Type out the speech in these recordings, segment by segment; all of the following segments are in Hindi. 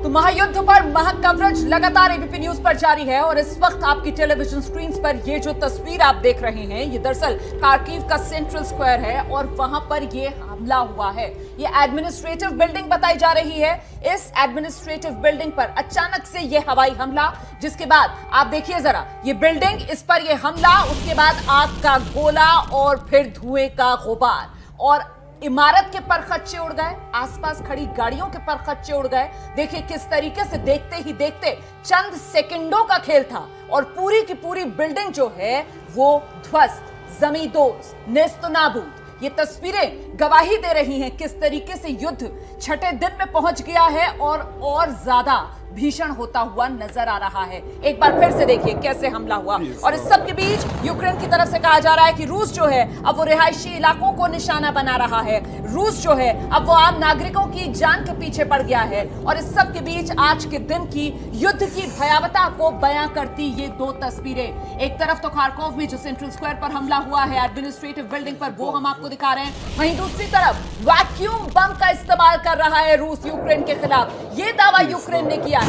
तो महायुद्ध पर महा कवरेज लगातार एबीपी न्यूज पर जारी है और इस वक्त आपकी टेलीविजन स्क्रीन पर ये जो तस्वीर आप देख रहे हैं ये दरअसल खार्किव का सेंट्रल स्क्वायर है और वहां पर ये हमला हुआ है। ये एडमिनिस्ट्रेटिव बिल्डिंग बताई जा रही है। इस एडमिनिस्ट्रेटिव बिल्डिंग पर अचानक से ये हवाई हमला, जिसके बाद आप देखिए जरा ये बिल्डिंग, इस पर ये हमला, उसके बाद आग का गोला और फिर धुएं का गुबार और इमारत के परखच्चे उड़ गए, आसपास खड़ी गाड़ियों के परखच्चे उड़ गए। देखिए किस तरीके से देखते ही देखते चंद सेकंडों का खेल था और पूरी की पूरी बिल्डिंग जो है वो ध्वस्त, जमींदोज, नेस्तनाबूद। ये तस्वीरें गवाही दे रही हैं किस तरीके से युद्ध छठे दिन में पहुंच गया है और ज्यादा भीषण होता हुआ नजर आ रहा है। एक बार फिर से देखिए कैसे हमला हुआ और इस सब के बीच यूक्रेन की तरफ से कहा जा रहा है कि रूस जो है अब वो रिहायशी इलाकों को निशाना बना रहा है। रूस जो है अब वो आम नागरिकों की जान के पीछे पड़ गया है और इस सब के बीच आज के दिन की युद्ध की भयावहता को बयां करती ये दो तस्वीरें। एक तरफ तो खार्कोव में जो सेंट्रल स्क्वायर पर हमला हुआ है एडमिनिस्ट्रेटिव बिल्डिंग पर, वो हम आपको दिखा रहे हैं। वहीं दूसरी तरफ वैक्यूम बम का इस्तेमाल कर रहा है रूस यूक्रेन के खिलाफ। ये दावा यूक्रेन ने किया,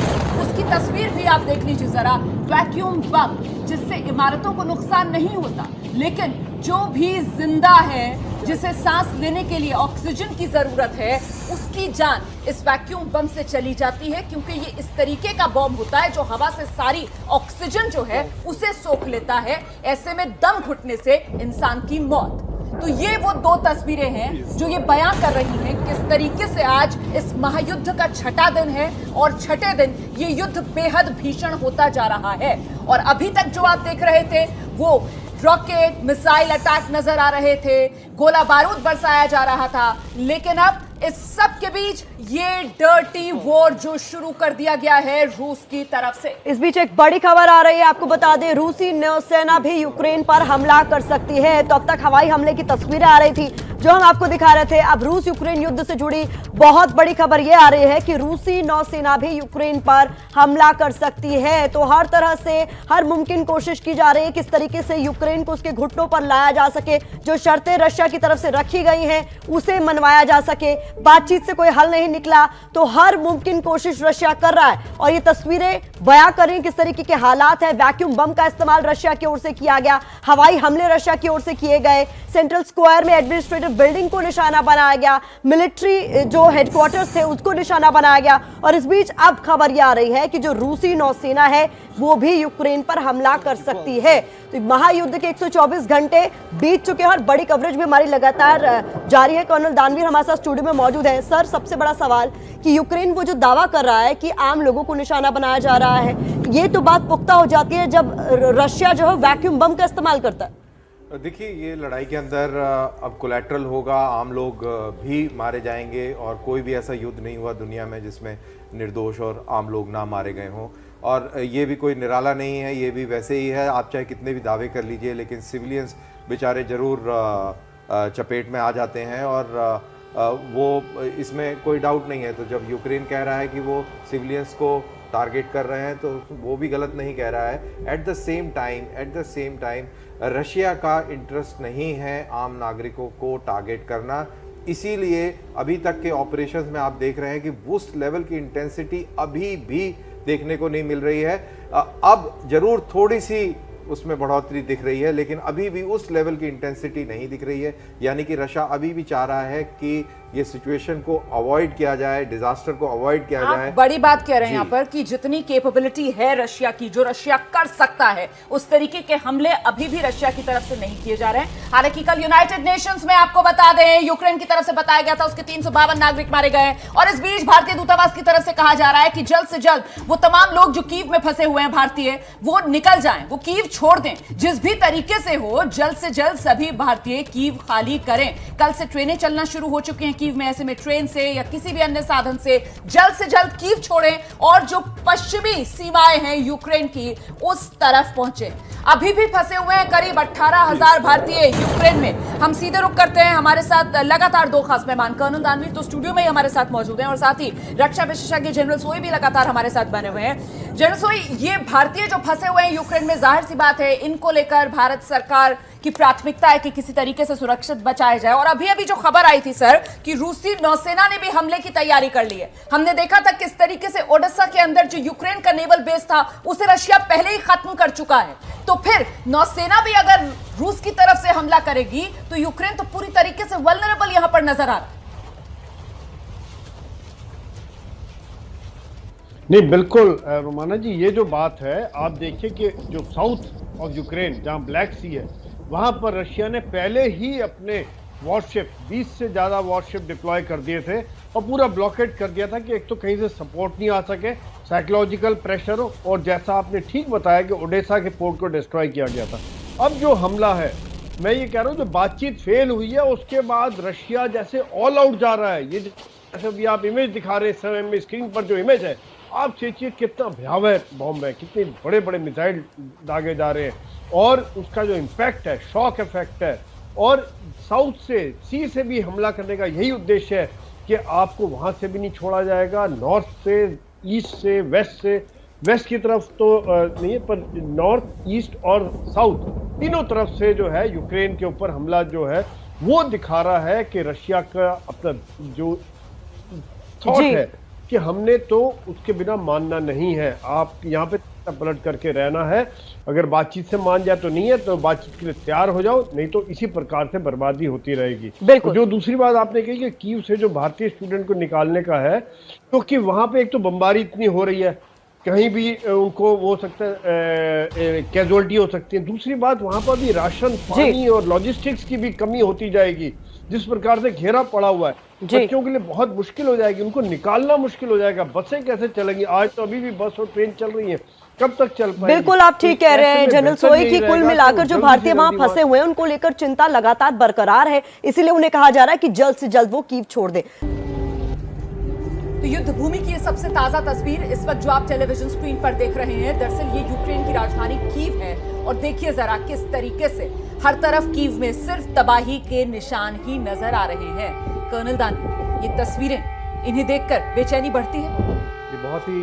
उसकी तस्वीर भी आप देख लीजिए जरा। वैक्यूम बम जिससे इमारतों को नुकसान नहीं होता, लेकिन जो भी जिंदा है, जिसे सांस लेने के लिए ऑक्सीजन की जरूरत है, उसकी जान इस वैक्यूम बम से चली जाती है, क्योंकि ये इस तरीके का बम होता है जो हवा से सारी ऑक्सीजन जो है उसे सोख लेता है। ऐसे में दम घुटने से इंसान की मौत। तो ये वो दो तस्वीरें हैं जो ये बयां कर रही हैं किस तरीके से आज इस महायुद्ध का छठा दिन है और छठे दिन ये युद्ध बेहद भीषण होता जा रहा है। और अभी तक जो आप देख रहे थे वो रॉकेट मिसाइल अटैक नजर आ रहे थे, गोला बारूद बरसाया जा रहा था, लेकिन अब इस सब के बीच ये डर्टी वॉर जो शुरू कर दिया गया है रूस की तरफ से। इस बीच एक बड़ी खबर आ रही है, आपको बता दें रूसी नौसेना भी यूक्रेन पर हमला कर सकती है। तो अब तक हवाई हमले की तस्वीरें आ रही थी जो हम आपको दिखा रहे थे। अब रूस यूक्रेन युद्ध से जुड़ी बहुत बड़ी खबर यह आ रही है कि रूसी नौसेना भी यूक्रेन पर हमला कर सकती है। तो हर तरह से हर मुमकिन कोशिश की जा रही है किस तरीके से यूक्रेन को उसके घुटनों पर लाया जा सके, जो शर्तें रशिया की तरफ से रखी गई हैं उसे मनवाया जा सके। बातचीत से कोई हल नहीं निकला तो हर मुमकिन कोशिश रशिया कर रहा है और ये तस्वीरें बयां कर रही हैं किस तरीके के हालात है। वैक्यूम बम का इस्तेमाल रशिया की ओर से किया गया, हवाई हमले रशिया की ओर से किए गए, सेंट्रल स्क्वायर में एडमिनिस्ट्रेटिव बिल्डिंग को निशाना बनाया गया, मिलिट्री जो हेडक्वार्टर्स थे उसको निशाना बनाया गया। और इस बीच अब खबर यह आ रही है कि जो रूसी नौसेना है वो भी यूक्रेन पर हमला कर सकती है। तो महायुद्ध के 124 घंटे बीत चुके हैं और बड़ी कवरेज भी हमारी लगातार जारी है। कर्नल दानवीर हमारे साथ स्टूडियो में मौजूद है। सर, सबसे बड़ा सवाल कि यूक्रेन वो जो दावा कर रहा है कि आम लोगों को निशाना बनाया जा रहा है, ये तो बात पुख्ता हो जाती है जब रशिया जो है वैक्यूम बम का इस्तेमाल करता है। देखिए, ये लड़ाई के अंदर अब कोलैटरल होगा, आम लोग भी मारे जाएंगे और कोई भी ऐसा युद्ध नहीं हुआ दुनिया में जिसमें निर्दोष और आम लोग ना मारे गए हों। और ये भी कोई निराला नहीं है, ये भी वैसे ही है। आप चाहे कितने भी दावे कर लीजिए, लेकिन सिविलियंस बेचारे ज़रूर चपेट में आ जाते हैं और वो इसमें कोई डाउट नहीं है। तो जब यूक्रेन कह रहा है कि वो सिविलियंस को टारगेट कर रहे हैं तो वो भी गलत नहीं कह रहा है। At the same time Russia का इंटरेस्ट नहीं है आम नागरिकों को टारगेट करना। इसीलिए अभी तक के ऑपरेशंस में आप देख रहे हैं कि उस लेवल की इंटेंसिटी अभी भी देखने को नहीं मिल रही है। अब जरूर थोड़ी सी उसमें बढ़ोतरी दिख रही है, लेकिन अभी भी उस लेवल की इंटेंसिटी नहीं दिख रही है। यानी कि रशिया अभी भी चाह रहा है कि ये सिचुएशन को अवॉइड किया जाए, डिजास्टर को अवॉइड किया जाए। बड़ी बात कह रहे हैं यहाँ पर कि जितनी कैपेबिलिटी है रशिया की, जो रशिया कर सकता है, उस तरीके के हमले अभी भी रशिया की तरफ से नहीं किए जा रहे हैं। हालांकि कल यूनाइटेड नेशंस में आपको बता दें यूक्रेन की तरफ से बताया गया था उसके 352 नागरिक मारे गए और इस बीच भारतीय दूतावास की तरफ से कहा जा रहा है कि जल्द से जल्द वो तमाम लोग जो कीव में फंसे हुए हैं भारतीय, वो निकल जाएं, वो कीव छोड़ दें। जिस भी तरीके से हो जल्द से जल्द सभी भारतीय कीव खाली करें। कल से ट्रेनें चलना शुरू हो चुकी हैं कीव में, ऐसे में ट्रेन से या किसी भी अन्य साधन से जल्द कीव छोड़ें और जो पश्चिमी सीमाएं हैं यूक्रेन की उस तरफ पहुंचे। अभी भी फंसे हुए हैं करीब 18,000 भारतीय यूक्रेन में। हम सीधे रुक करते हैं, हमारे साथ लगातार दो खास मेहमान कर्नल दानवीर तो स्टूडियो में ही हमारे साथ मौजूद हैं और साथ ही रक्षा विशेषज्ञ जनरल सोई भी लगातार हमारे साथ बने हुए हैं। जनरल सोई, ये भारतीय जो फंसे हुए हैं यूक्रेन में, जाहिर सी बात है इनको लेकर भारत सरकार की प्राथमिकता है कि किसी तरीके से सुरक्षित बचाया जाए। और अभी अभी जो खबर आई थी सर कि रूसी नौसेना ने भी हमले की तैयारी कर ली है। हमने देखा था किस तरीके से ओडेसा के अंदर जो यूक्रेन का नेवल बेस था उसे रशिया पहले ही खत्म कर चुका है। तो फिर नौसेना भी अगर रूस की तरफ से हमला करेगी तो यूक्रेन तो पूरी तरीके से वल्नरेबल यहां पर नजर आ रहा है। नहीं, बिल्कुल रोमाना जी, ये जो बात है आप देखिए कि जो साउथ ऑफ यूक्रेन जहां ब्लैक सी है वहां पर रशिया ने पहले ही अपने वॉरशिप 20 से ज़्यादा वॉरशिप डिप्लॉय कर दिए थे और पूरा ब्लॉकेट कर दिया था कि एक तो कहीं से सपोर्ट नहीं आ सके, साइकोलॉजिकल प्रेशर हो, और जैसा आपने ठीक बताया कि ओडेसा के पोर्ट को डिस्ट्रॉय किया गया था। अब जो हमला है, मैं ये कह रहा हूँ जो बातचीत फेल हुई है उसके बाद रशिया जैसे ऑल आउट जा रहा है। ये जैसे भी आप इमेज दिखा रहे हैं स्क्रीन पर, जो इमेज है आप सोचिए कितना भयावह बॉम्ब है, कितने बड़े बड़े मिसाइल दागे जा रहे हैं और उसका जो इम्पैक्ट है, शॉक इफेक्ट है। और साउथ से, सी से भी हमला करने का यही उद्देश्य है कि आपको वहां से भी नहीं छोड़ा जाएगा, नॉर्थ से, ईस्ट से, वेस्ट की तरफ तो नहीं है, पर नॉर्थ, ईस्ट और साउथ तीनों तरफ से जो है यूक्रेन के ऊपर हमला जो है वो दिखा रहा है कि रशिया का अपना जो थॉट है कि हमने तो उसके बिना मानना नहीं है, आप यहाँ पे पलट करके रहना है। अगर बातचीत से मान जाए तो नहीं है, तो बातचीत के लिए तैयार हो जाओ, नहीं तो इसी प्रकार से बर्बादी होती रहेगी। तो जो दूसरी बात आपने कही कि कीव से जो भारतीय स्टूडेंट को निकालने का है, क्योंकि वहां पे एक तो बमबारी इतनी हो रही है, कहीं भी उनको वो सकता है कैजुअलिटी हो सकती है। दूसरी बात, वहां पर भी राशन, पानी और लॉजिस्टिक्स की भी कमी होती जाएगी। जिस प्रकार से घेरा पड़ा हुआ है, बच्चों के लिए बहुत मुश्किल हो जाएगी, उनको निकालना मुश्किल हो जाएगा। बसें कैसे चलेंगी? आज तो अभी भी बस और ट्रेन चल रही है, कब तक चल पाएगी? बिल्कुल आप ठीक कह रहे हैं जनरल सोई की कुल मिलाकर जो भारतीय वहां फंसे हुए हैं उनको लेकर चिंता लगातार बरकरार है, इसीलिए उन्हें कहा जा रहा है कि जल्द से जल्द वो कीव छोड़ दे। तो युद्ध भूमि की ये सबसे ताजा तस्वीर इस वक्त जो आप टेलीविजन स्क्रीन पर देख रहे हैं, दरअसल ये यूक्रेन की राजधानी कीव है। और देखिए जरा किस तरीके से हर तरफ कीव में सिर्फ तबाही के निशान ही नजर आ रहे हैं। कर्नल दानवी, ये तस्वीरें इन्हें देखकर बेचैनी बढ़ती है। ये बहुत ही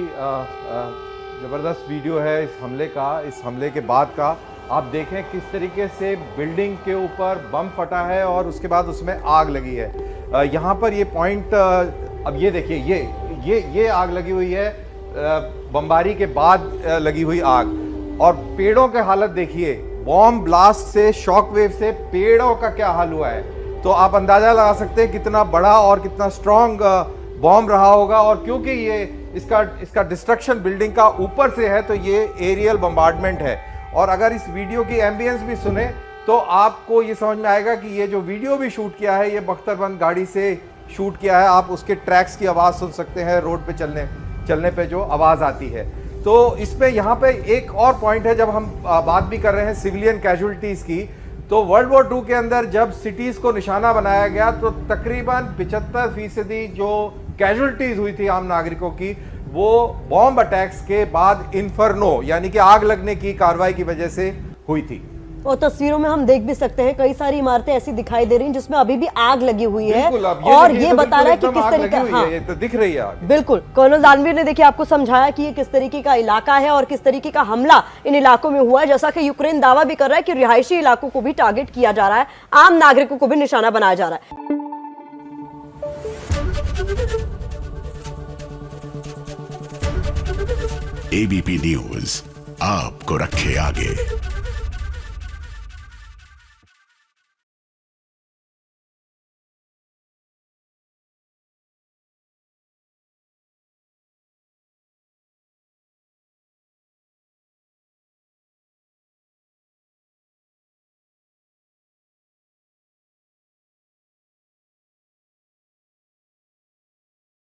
जबरदस्त वीडियो है इस हमले का, इस हमले के बाद का। आप देखें किस तरीके से बिल्डिंग के ऊपर बम फटा है और उसके बाद उसमें आग लगी है। यहाँ पर ये पॉइंट, अब ये देखिए, ये आग लगी हुई है, बमबारी के बाद लगी हुई आग। और पेड़ों के हालत देखिए, बॉम्ब ब्लास्ट से, शॉक वेव से पेड़ों का क्या हाल हुआ है। तो आप अंदाजा लगा सकते हैं कितना बड़ा और कितना स्ट्रॉन्ग बॉम्ब रहा होगा। और क्योंकि ये इसका डिस्ट्रक्शन बिल्डिंग का ऊपर से है, तो ये एरियल बम्बार्डमेंट है। और अगर इस वीडियो की एम्बियंस भी सुने तो आपको ये समझ में आएगा कि ये जो वीडियो भी शूट किया है, ये बख्तरबंद गाड़ी से शूट किया है। आप उसके ट्रैक्स की आवाज़ सुन सकते हैं, रोड पे चलने पे जो आवाज़ आती है। तो इसमें यहाँ पे एक और पॉइंट है, जब हम बात भी कर रहे हैं सिविलियन कैजुअलिटीज़ की, तो वर्ल्ड वॉर 2 के अंदर जब सिटीज़ को निशाना बनाया गया तो तकरीबन 75% जो कैजुअलिटीज़ हुई थी आम नागरिकों की, वो बॉम्ब अटैक्स के बाद इन्फर्नो यानी कि आग लगने की कार्रवाई की वजह से हुई थी। और तस्वीरों में हम देख भी सकते हैं कई सारी इमारतें ऐसी दिखाई दे रही हैं जिसमें अभी भी आग लगी हुई है। और ये बता रहा है कि किस तरीके, हाँ, ये तो दिख रही है आग। बिल्कुल कर्नल दानवीर ने देखिए आपको समझाया कि ये किस तरीके का इलाका है और किस तरीके का हमला इन इलाकों में हुआ है। जैसा कि यूक्रेन दावा भी कर रहा है कि रिहायशी इलाकों को भी टारगेट किया जा रहा है, आम नागरिकों को भी निशाना बनाया जा रहा है। एबीपी न्यूज आपको रखे आगे।